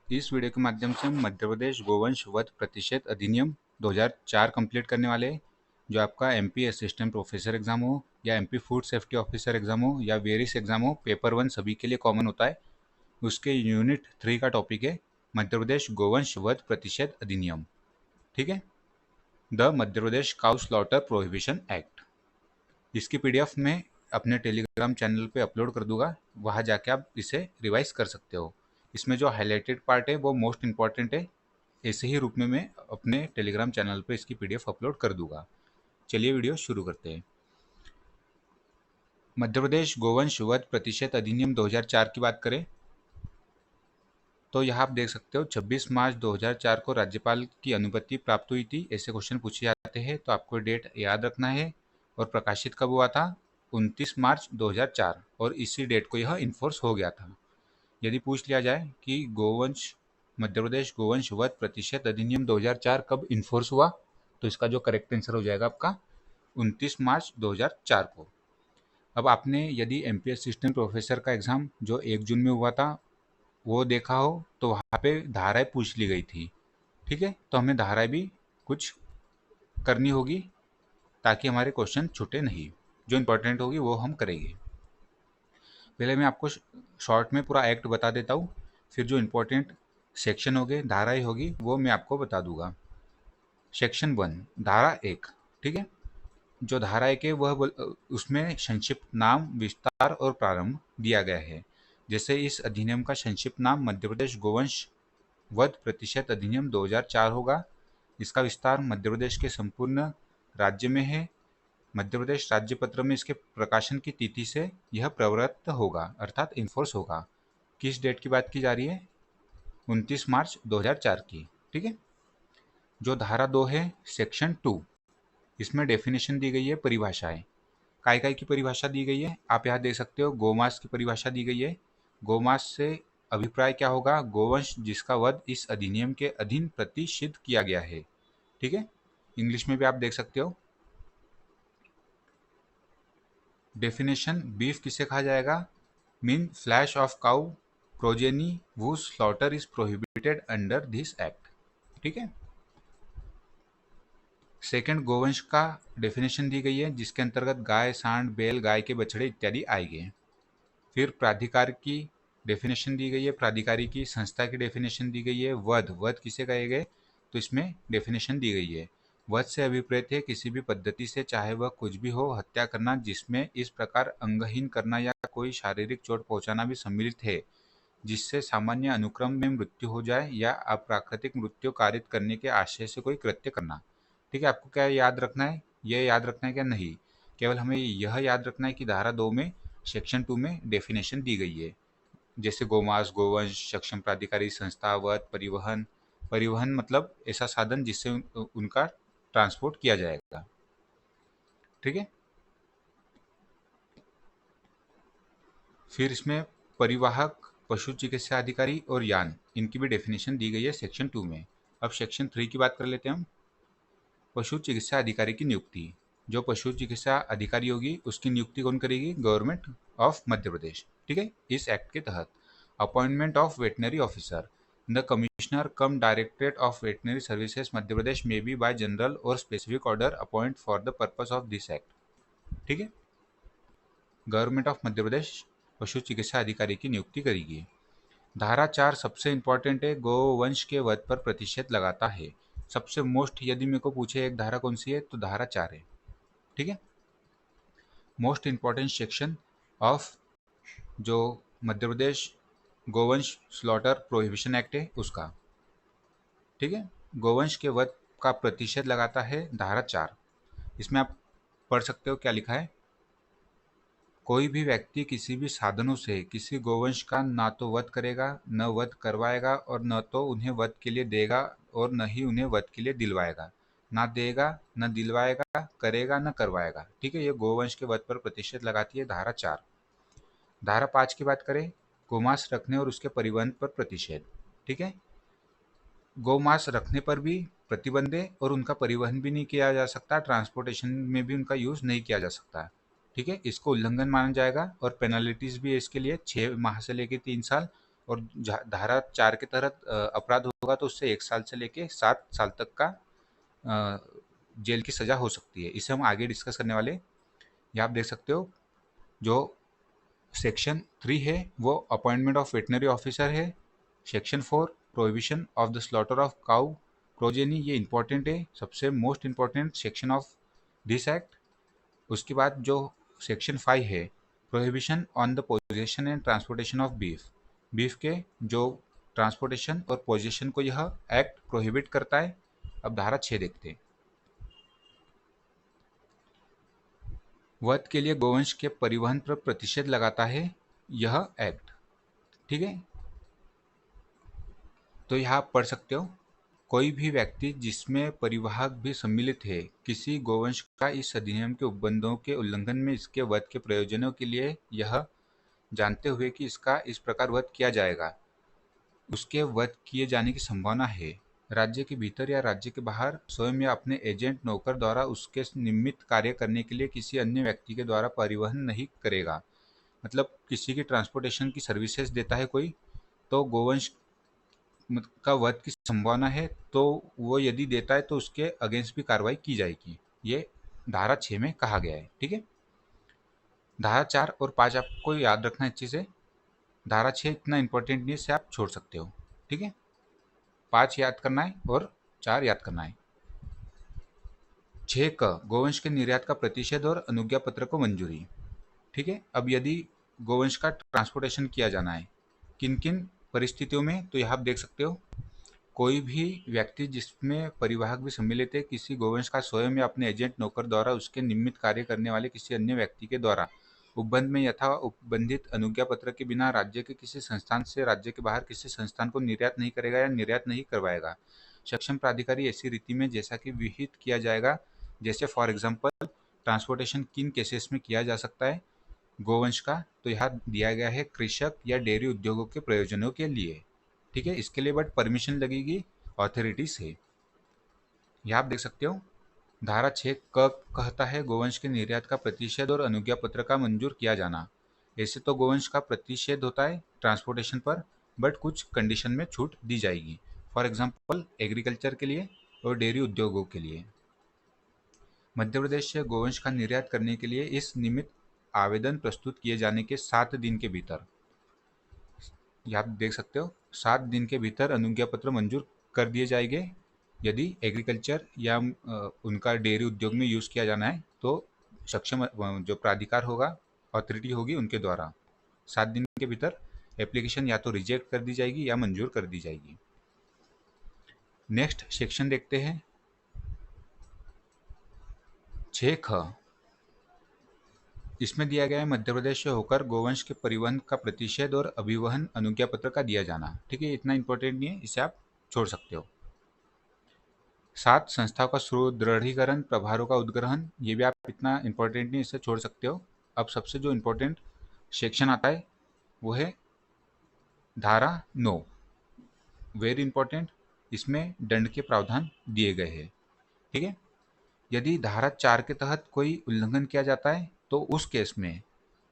इस वीडियो के माध्यम से हम मध्य प्रदेश गोवंश वध प्रतिशत अधिनियम 2004 कंप्लीट करने वाले हैं। जो आपका एमपी असिस्टेंट प्रोफेसर एग्जाम हो या MP food safety officer exam हो या वेरियस एग्जाम हो, पेपर 1 सभी के लिए कॉमन होता है। उसके यूनिट 3 का टॉपिक है मध्य प्रदेश गोवंश वध प्रतिशत अधिनियम। ठीक है, the Madhya Pradesh cow slaughter prohibition act. इसकी पीडीएफ मैं अपने टेलीग्राम चैनल पे अपलोड कर दूंगा, वहाँ जाके आप इसे रिवाइज कर सकते हो। इसमें जो हाईलाइटेड पार्ट है वो मोस्ट इंपॉर्टेंट है। ऐसे ही रूप में मैं अपने टेलीग्राम चैनल पे इसकी पीडीएफ अपलोड कर दूंगा। चलिए वीडियो शुरू करते हैं। मध्य प्रदेश गोवंश वध प्रतिशत अधिनियम 2004 की बात करें तो यहाँ आप देख सकते हो 26 मार्च 2004 को राज्यपाल की अनुमति प्राप्त हुई थी। ऐसे क्वेश्चन पूछे जाते हैं तो आपको डेट याद रखना है। और प्रकाशित कब हुआ था? 29 मार्च 2004, और इसी डेट को यह इन्फोर्स हो गया था। यदि पूछ लिया जाए कि गोवंश मध्य प्रदेश गोवंश वध प्रतिशत अधिनियम 2004 कब इन्फोर्स हुआ, तो इसका जो करेक्ट आंसर हो जाएगा आपका 29 मार्च 2004 को। अब आपने यदि एमपी असिस्टेंट प्रोफेसर का एग्जाम जो 1 जून में हुआ था वो देखा हो तो वहाँ पे धाराएं पूछ ली गई थी। ठीक है, तो हमें धाराएं भी कुछ करनी होगी ताकि हमारे क्वेश्चन छूटे नहीं। जो इम्पोर्टेंट होगी वो हम करेंगे। पहले मैं आपको शॉर्ट में पूरा एक्ट बता देता हूँ, फिर जो इम्पोर्टेंट सेक्शन होंगे, धाराएं होगी, वो मैं आपको बता दूंगा। सेक्शन 1 धारा 1। ठीक है, जो धारा 1 है वह उसमें संक्षिप्त नाम, विस्तार और प्रारंभ दिया गया है। जैसे इस अधिनियम का संक्षिप्त नाम मध्य प्रदेश गोवंश वध प्रतिशत अधिनियम 2004 होगा। इसका विस्तार मध्य प्रदेश के संपूर्ण राज्य में है। मध्य प्रदेश राज्य पत्र में इसके प्रकाशन की तिथि से यह प्रवृत्त होगा, अर्थात इन्फोर्स होगा। किस डेट की बात की जा रही है? 29 मार्च 2004 की। ठीक है, जो धारा 2 है सेक्शन 2, इसमें डेफिनेशन दी गई है, परिभाषाएं। काय काय की परिभाषा दी गई है आप यहाँ देख सकते हो। गोमांस की परिभाषा दी गई है। गोमांस से अभिप्राय क्या होगा? गोवंश जिसका वध इस अधिनियम के अधीन प्रतिषिद्ध किया गया है। ठीक है, इंग्लिश में भी आप देख सकते हो। डेफिनेशन, बीफ किसे कहा जाएगा? Mean flash of cow progeny whose slaughter is prohibited under this act। ठीक है, सेकंड गोवंश का डेफिनेशन दी गई है जिसके अंतर्गत गाय, सांड, बैल, गाय के बछड़े इत्यादि आएंगे। फिर प्राधिकार की डेफिनेशन दी गई है, प्राधिकारी की संस्था की डेफिनेशन दी गई है। वध, वध किसे कहे गए तो इसमें डेफिनेशन दी गई है। वध से अभिप्रेत है किसी भी पद्धति से, चाहे वह कुछ भी हो, हत्या करना जिसमें इस प्रकार अंगहीन करना या कोई शारीरिक चोट पहुंचाना भी सम्मिलित है जिससे सामान्य अनुक्रम में मृत्यु हो जाए या अप्राकृतिक मृत्यु कारित करने के आशय से कोई कृत्य करना। ठीक है, आपको क्या याद रखना है? यह याद रखना है क्या? नहीं, केवल हमें यह याद रखना है कि धारा 2 में सेक्शन 2 में डेफिनेशन दी गई है। जैसे गोमांस, गोवंश, सक्षम प्राधिकारी संस्था, वध, परिवहन। परिवहन मतलब ऐसा साधन जिससे उनका ट्रांसपोर्ट किया जाएगा। ठीक है, फिर इसमें परिवाहक, पशु चिकित्सा अधिकारी और यान, इनकी भी डेफिनेशन दी गई है सेक्शन 2 में। अब सेक्शन 3 की बात कर लेते हैं हम। पशु चिकित्सा अधिकारी की नियुक्ति। जो पशु चिकित्सा अधिकारी होगी उसकी नियुक्ति कौन करेगी? Government of Madhya Pradesh. ठीक है, इस एक्ट के तहत। Appointment of veterinary officer, the commissioner cum directorate of veterinary services Madhya Pradesh में बी बाय जनरल और specific order appoint for the purpose of this act. ठीक है, गवर्नमेंट ऑफ मध्य प्रदेश पशु चिकित्सा अधिकारी की नियुक्ति करेगी। धारा 4 सबसे इंपॉर्टेंट है, गोवंश के वध पर प्रतिषेध लगाता है। सबसे मोस्ट यदि मेरे को पूछे एक धारा कौन सी है तो धारा 4 है। ठीक है, मोस्ट इंपॉर्टेंट सेक्शन ऑफ जो मध्य प्रदेश गोवंश स्लॉटर प्रोहिबिशन एक्ट है उसका। ठीक है, गोवंश के वध का प्रतिषेध लगाता है धारा 4। इसमें आप पढ़ सकते हो क्या लिखा है। कोई भी व्यक्ति किसी भी साधनों से किसी गोवंश का ना तो वध करेगा, न वध करवाएगा, और न तो उन्हें वध के लिए देगा और न ही उन्हें वध के लिए दिलवाएगा। ना देगा, न दिलवाएगा, करेगा, न करवाएगा। ठीक है, ये गोवंश के वध पर प्रतिषेध लगाती है धारा 4। धारा 5 की बात करें, गोमांस रखने और उसके परिवहन पर प्रतिषेध। ठीक है, गोमांस रखने पर भी प्रतिबंध है और उनका परिवहन भी नहीं किया जा सकता, ट्रांसपोर्टेशन में भी उनका यूज नहीं किया जा सकता। ठीक है, इसको उल्लंघन माना जाएगा और पेनल्टीज भी है इसके लिए 6 माह से लेकर 3 साल और धारा 4 के तहत अपराध होगा तो उससे 1 साल से लेके 7 साल तक का जेल की सज़ा हो सकती है। इसे हम आगे डिस्कस करने वाले। ये आप देख सकते हो जो सेक्शन 3 है वो अपॉइंटमेंट ऑफ वेटनरी ऑफिसर है। Section 4 prohibition of the slaughter of cow progeny, ये इंपॉर्टेंट है, सबसे most important section of this act. उसके बाद जो सेक्शन 5 है prohibition on the possession and transportation of beef, beef के जो ट्रांसपोर्टेशन और पोजेशन को यह एक्ट प्रोहिबिट करता है। अब धारा 6 देखते हैं। वध के लिए गोवंश के परिवहन पर प्रतिषेध लगाता है यह एक्ट। ठीक है, तो यहाँ आप पढ़ सकते हो, कोई भी व्यक्ति जिसमें परिवाहक भी सम्मिलित है किसी गोवंश का इस अधिनियम के उपबंधों के उल्लंघन में इसके वध के प्रयोजनों के लिए, यह जानते हुए कि इसका इस प्रकार वध किया जाएगा, उसके वध किए जाने की संभावना है, राज्य के भीतर या राज्य के बाहर स्वयं या अपने एजेंट नौकर द्वारा उसके निमित्त कार्य करने के लिए किसी अन्य व्यक्ति के द्वारा परिवहन नहीं करेगा। मतलब किसी की ट्रांसपोर्टेशन की सर्विसेज देता है कोई, तो गोवंश का वध की संभावना है, तो वो यदि देता है तो उसके अगेंस्ट भी कार्रवाई की जाएगी। ये धारा 6 में कहा गया है। ठीक है, धारा 4 और 5 आपको याद रखना है अच्छे से। धारा 6 इतना इंपॉर्टेंट नहीं है, इसे आप छोड़ सकते हो। ठीक है, 5 याद करना है और 4 याद करना है। 6 क गोवंश के निर्यात का प्रतिषेध और अनुज्ञा पत्र को मंजूरी। ठीक है, अब यदि गोवंश का ट्रांसपोर्टेशन किया जाना है किन किन परिस्थितियों में, तो यहाँ आप देख सकते हो, कोई भी व्यक्ति जिसमें परिवाहक भी सम्मिलित है किसी गोवंश का स्वयं या अपने एजेंट नौकर द्वारा उसके निमित्त कार्य करने वाले किसी अन्य व्यक्ति के द्वारा उपबंध में यथा उपबंधित अनुज्ञा पत्र के बिना राज्य के किसी संस्थान से राज्य के बाहर किसी संस्थान को निर्यात नहीं करेगा या निर्यात नहीं करवाएगा। सक्षम प्राधिकारी ऐसी रीति में जैसा कि विहित किया जाएगा, जैसे फॉर एग्जाम्पल ट्रांसपोर्टेशन किन केसेस में किया जा सकता है गोवंश का, तो यहाँ दिया गया है कृषक या डेयरी उद्योगों के प्रयोजनों के लिए। ठीक है, इसके लिए बट परमिशन लगेगी अथॉरिटी से। यहाँ आप देख सकते हो, धारा 6 क कहता है गोवंश के निर्यात का प्रतिषेध और अनुज्ञा पत्र का मंजूर किया जाना। ऐसे तो गोवंश का प्रतिषेध होता है ट्रांसपोर्टेशन पर, बट कुछ कंडीशन में छूट दी जाएगी, फॉर एग्जाम्पल एग्रीकल्चर के लिए और डेयरी उद्योगों के लिए। मध्य प्रदेश से गोवंश का निर्यात करने के लिए इस निमित्त आवेदन प्रस्तुत किए जाने के 7 दिन के भीतर, ये आप देख सकते हो, 7 दिन के भीतर अनुज्ञा पत्र मंजूर कर दिए जाएंगे। यदि एग्रीकल्चर या उनका डेयरी उद्योग में यूज़ किया जाना है तो सक्षम जो प्राधिकार होगा, अथॉरिटी होगी, उनके द्वारा 7 दिन के भीतर एप्लीकेशन या तो रिजेक्ट कर दी जाएगी या मंजूर कर दी जाएगी। नेक्स्ट सेक्शन देखते हैं 6 ख। इसमें दिया गया है मध्य प्रदेश से होकर गोवंश के परिवहन का प्रतिषेध और अभिवहन अनुज्ञा पत्र का दिया जाना। ठीक है, इतना इंपॉर्टेंट नहीं है, इसे आप छोड़ सकते हो। 7 संस्थाओं का सुदृढ़ीकरण प्रभारों का उद्ग्रहण, ये भी आप इतना इंपॉर्टेंट नहीं, इसे छोड़ सकते हो। अब सबसे जो इंपॉर्टेंट सेक्शन आता है वो है धारा 9, वेरी इंपॉर्टेंट, इसमें दंड के प्रावधान दिए गए हैं। ठीक है, यदि धारा 4 के तहत कोई उल्लंघन किया जाता है तो उस केस में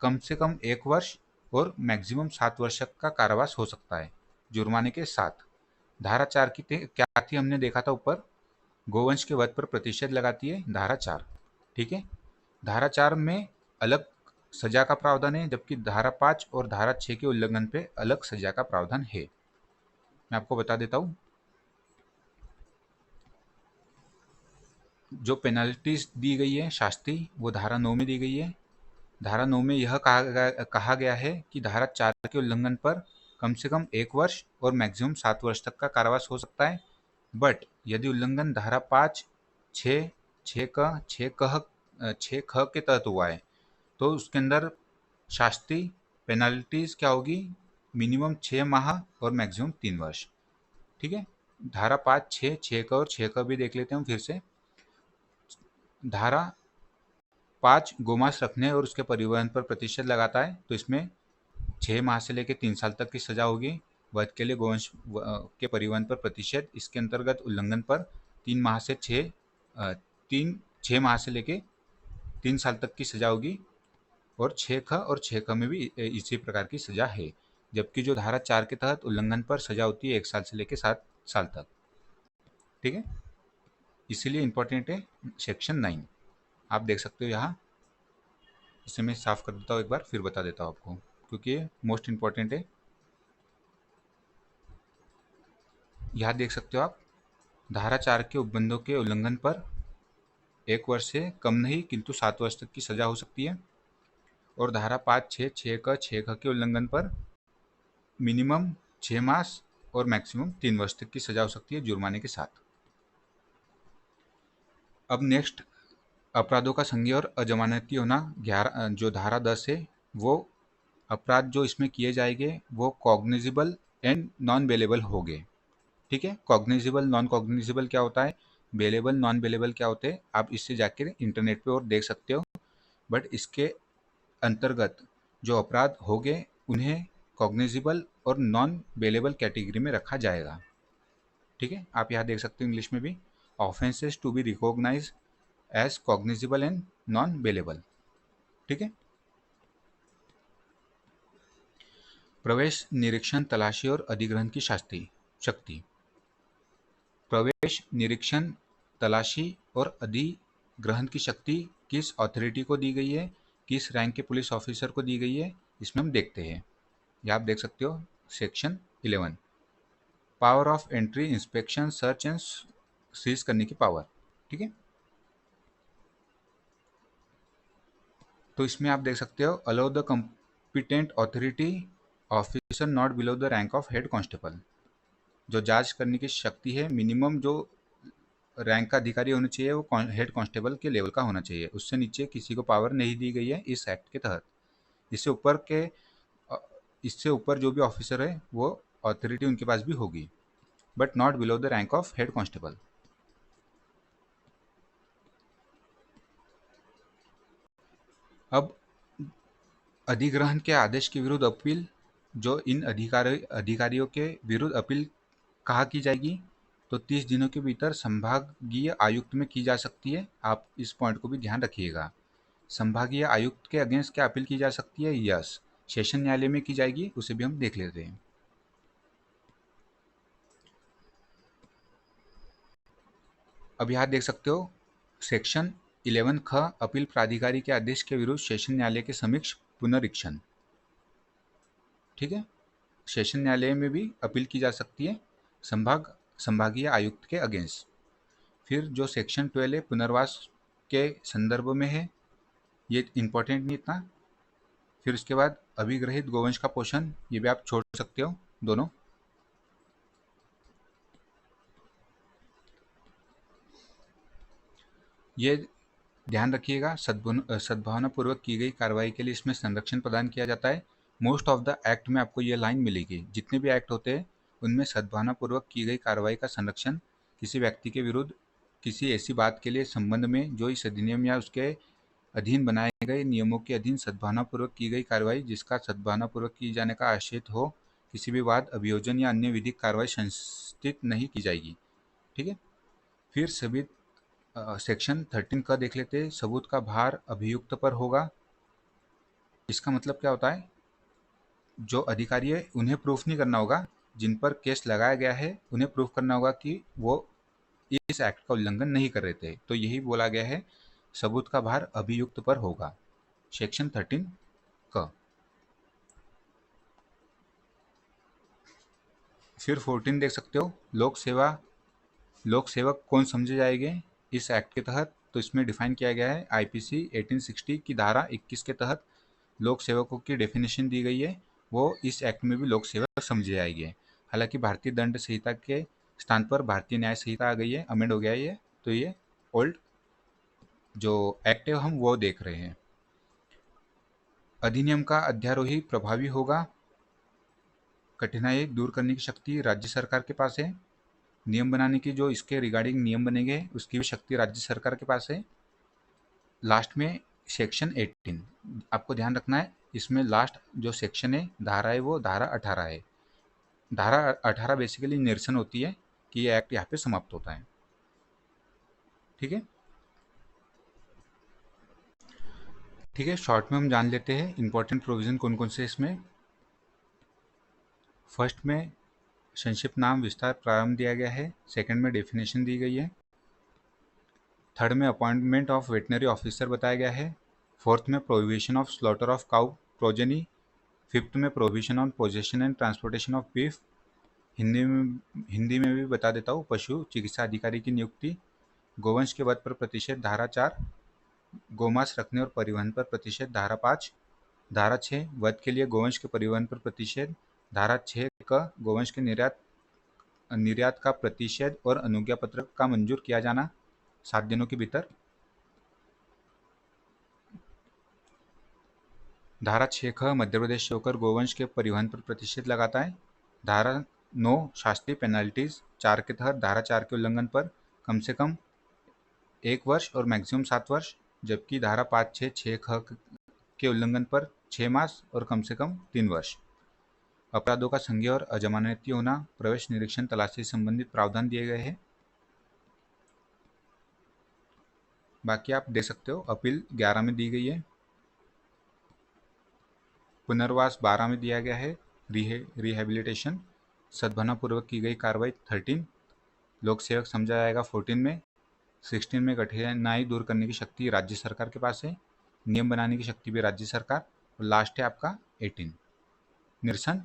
कम से कम 1 वर्ष और मैक्सिमम 7 वर्ष का कारावास हो सकता है जुर्माने के साथ। धारा 4 की क्या थी, हमने देखा था ऊपर, गोवंश के वध पर प्रतिषेध लगाती है धारा 4। ठीक है, धारा 4 में अलग सजा का प्रावधान है, जबकि धारा 5 और धारा 6 के उल्लंघन पे अलग सजा का प्रावधान है। मैं आपको बता देता हूँ, जो पेनल्टीज दी गई है शास्ति, वो धारा 9 में दी गई है। धारा 9 में यह कहा गया है कि धारा 4 के उल्लंघन पर कम से कम 1 वर्ष और मैक्सिमम 7 वर्ष तक का कारावास हो सकता है। बट यदि उल्लंघन धारा 5, 6, 6 ख के तहत हुआ है तो उसके अंदर शास्ति पेनल्टीज क्या होगी, मिनिमम 6 माह और मैक्सिमम 3 वर्ष। ठीक है, धारा 5, 6 क और 6 क भी देख लेते हैं हम फिर से। धारा 5 गोमांस रखने और उसके परिवहन पर प्रतिषेध लगाता है, तो इसमें 6 माह से लेकर 3 साल तक की सजा होगी। वध के लिए गोवंश के परिवहन पर प्रतिषेध, इसके अंतर्गत उल्लंघन पर 3 माह से 6 माह से लेकर 3 साल तक की सजा होगी। और 6 ख और 6 ख में भी इसी प्रकार की सजा है। जबकि जो धारा 4 के तहत उल्लंघन पर सजा होती है 1 साल से लेकर 7 साल तक। ठीक है, इसीलिए इंपॉर्टेंट है सेक्शन 9। आप देख सकते हो यहाँ, इसे मैं साफ कर देता हूँ एक बार, फिर बता देता हूँ आपको, क्योंकि ये मोस्ट इंपॉर्टेंट है। यहाँ देख सकते हो आप, धारा 4 के उपबंधों के उल्लंघन पर 1 वर्ष से कम नहीं किंतु 7 वर्ष तक की सजा हो सकती है, और धारा 5, 6, 6 के उल्लंघन पर मिनिमम 6 मास और मैक्सिमम 3 वर्ष तक की सजा हो सकती है जुर्माने के साथ। अब नेक्स्ट, अपराधों का संज्ञेय और अजमानती होना। 11 जो धारा 10 है, वो अपराध जो इसमें किए जाएंगे वो कॉग्निजिबल एंड नॉन बेलेबल होंगे। ठीक है, कॉग्निजिबल नॉन कॉग्निजिबल क्या होता है, बेलेबल नॉन बेलेबल क्या होते हैं, आप इससे जाकर इंटरनेट पे और देख सकते हो। बट इसके अंतर्गत जो अपराध होंगे उन्हें कॉग्निजिबल और नॉन बेलेबल कैटेगरी में रखा जाएगा। ठीक है, आप यहाँ देख सकते हो इंग्लिश में भी, offences to be recognise as cognizable and non bailable. ठीक है, प्रवेश, निरीक्षण, तलाशी और अधिग्रहण की शक्ति। प्रवेश, निरीक्षण, तलाशी और अधिग्रहण की शक्ति किस अथॉरिटी को दी गई है, किस रैंक के पुलिस ऑफिसर को दी गई है, इसमें हम देखते हैं। ये आप देख सकते हो section 11, power of entry, inspection, search and seize करने की पावर। ठीक है, तो इसमें आप देख सकते हो, allow the competent authority officer not below the rank of head constable. जो जांच करने की शक्ति है, मिनिमम जो रैंक का अधिकारी होना चाहिए वो हेड कांस्टेबल के लेवल का होना चाहिए, उससे नीचे किसी को पावर नहीं दी गई है इस एक्ट के तहत। इससे ऊपर के इससे ऊपर जो भी ऑफिसर है वो अथॉरिटी उनके पास भी होगी, but not below the rank of head constable. अब अधिग्रहण के आदेश के विरुद्ध अपील, जो इन अधिकारियों के विरुद्ध अपील कहाँ की जाएगी, तो 30 दिनों के भीतर संभागीय आयुक्त में की जा सकती है। आप इस पॉइंट को भी ध्यान रखिएगा। संभागीय आयुक्त के अगेंस्ट क्या अपील की जा सकती है, यस, सेशन न्यायालय में की जाएगी, उसे भी हम देख लेते हैं। अब यहाँ देख सकते हो सेक्शन 11 ख, अपील प्राधिकारी के आदेश के विरुद्ध सेशन न्यायालय के समक्ष पुनरीक्षण। ठीक है, सेशन न्यायालय में भी अपील की जा सकती है संभागीय आयुक्त के अगेंस्ट। फिर जो सेक्शन 12 है, पुनर्वास के संदर्भ में है, ये इंपॉर्टेंट नहीं इतना। फिर उसके बाद अभिग्रहित गोवंश का पोषण, ये भी आप छोड़ सकते हो दोनों। ये ध्यान रखिएगा, सद्भावनापूर्वक की गई कार्रवाई के लिए इसमें संरक्षण प्रदान किया जाता है। मोस्ट ऑफ द एक्ट में आपको ये लाइन मिलेगी, जितने भी एक्ट होते हैं उनमें सद्भावनापूर्वक की गई कार्रवाई का संरक्षण किसी व्यक्ति के विरुद्ध किसी ऐसी बात के लिए संबंध में जो इस अधिनियम या उसके अधीन बनाए गए नियमों के अधीन सद्भावनापूर्वक की गई कार्रवाई जिसका सद्भावनापूर्वक किए जाने का आशय हो, किसी भी वाद, अभियोजन या अन्य विधिक कार्रवाई संस्थित नहीं की जाएगी। ठीक है, फिर सभी सेक्शन 13 का देख लेते हैं। सबूत का भार अभियुक्त पर होगा। इसका मतलब क्या होता है, जो अधिकारी है उन्हें प्रूफ नहीं करना होगा, जिन पर केस लगाया गया है उन्हें प्रूफ करना होगा कि वो इस एक्ट का उल्लंघन नहीं कर रहे थे। तो यही बोला गया है, सबूत का भार अभियुक्त पर होगा, सेक्शन 13 का। फिर 14 देख सकते हो, लोक सेवक कौन समझे जाएंगे इस एक्ट के तहत। तो इसमें डिफाइन किया गया है, आईपीसी 1860 की धारा 21 के तहत लोक सेवकों की डेफिनेशन दी गई है, वो इस एक्ट में भी लोक सेवक समझे जाएंगे। हालांकि भारतीय दंड संहिता के स्थान पर भारतीय न्याय संहिता आ गई है, अमेंड हो गया है ये, तो ये ओल्ड जो एक्ट है हम वो देख रहे हैं। अधिनियम का अध्यारोही प्रभावी होगा। कठिनाई दूर करने की शक्ति राज्य सरकार के पास है। नियम बनाने की, जो इसके रिगार्डिंग नियम बनेंगे उसकी भी शक्ति राज्य सरकार के पास है। लास्ट में सेक्शन 18 आपको ध्यान रखना है, इसमें लास्ट जो सेक्शन है, धारा है, वो धारा 18 है। धारा 18 बेसिकली निरसन होती है कि ये एक्ट यहाँ पे समाप्त होता है। ठीक है, ठीक है, शॉर्ट में हम जान लेते हैं इंपॉर्टेंट प्रोविजन कौन कौन से इसमें। फर्स्ट में संक्षिप्त नाम विस्तार प्रारंभ दिया गया है, सेकंड में डेफिनेशन दी गई है, थर्ड में अपॉइंटमेंट ऑफ वेटनरी ऑफिसर बताया गया है, फोर्थ में prohibition of slaughter of cow progeny, fifth में prohibition on possession and transportation of beef. Hindi में भी बता देता हूँ, पशु चिकित्सा अधिकारी की नियुक्ति, गोवंश के वध पर प्रतिषेध धारा 4, गोमांस रखने और परिवहन पर प्रतिषेध धारा 5, धारा 6 वध के लिए गोवंश के परिवहन पर प्रतिषेध, धारा 6 क गोवंश के निर्यात का प्रतिषेध और अनुज्ञा पत्र का मंजूर किया जाना 7 दिनों के भीतर। धारा 6 ख मध्य प्रदेश से होकर गोवंश के परिवहन पर प्रतिषेध लगाता है। धारा 9 शास्त्रीय पेनाल्टीज 4 के तहत धारा 4 के उल्लंघन पर कम से कम 1 वर्ष और मैक्सिमम 7 वर्ष, जबकि धारा 5, 6 ख के उल्लंघन पर 6 मास और कम से कम 3 वर्ष। अपराधों का संज्ञेय और अजमानती होना, प्रवेश निरीक्षण तलाशी से संबंधित प्रावधान दिए गए हैं। बाकी आप देख सकते हो, अपील 11 में दी गई है, पुनर्वास 12 में दिया गया है, रिहेबिलिटेशन सद्भावनापूर्वक की गई कार्रवाई 13, लोक सेवक समझा जाएगा 14 में, 16 में कठिनाई दूर करने की शक्ति राज्य सरकार के पास है, नियम बनाने की शक्ति भी राज्य सरकार, और लास्ट है आपका 18 निरसन,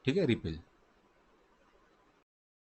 ठीक है, रिपील।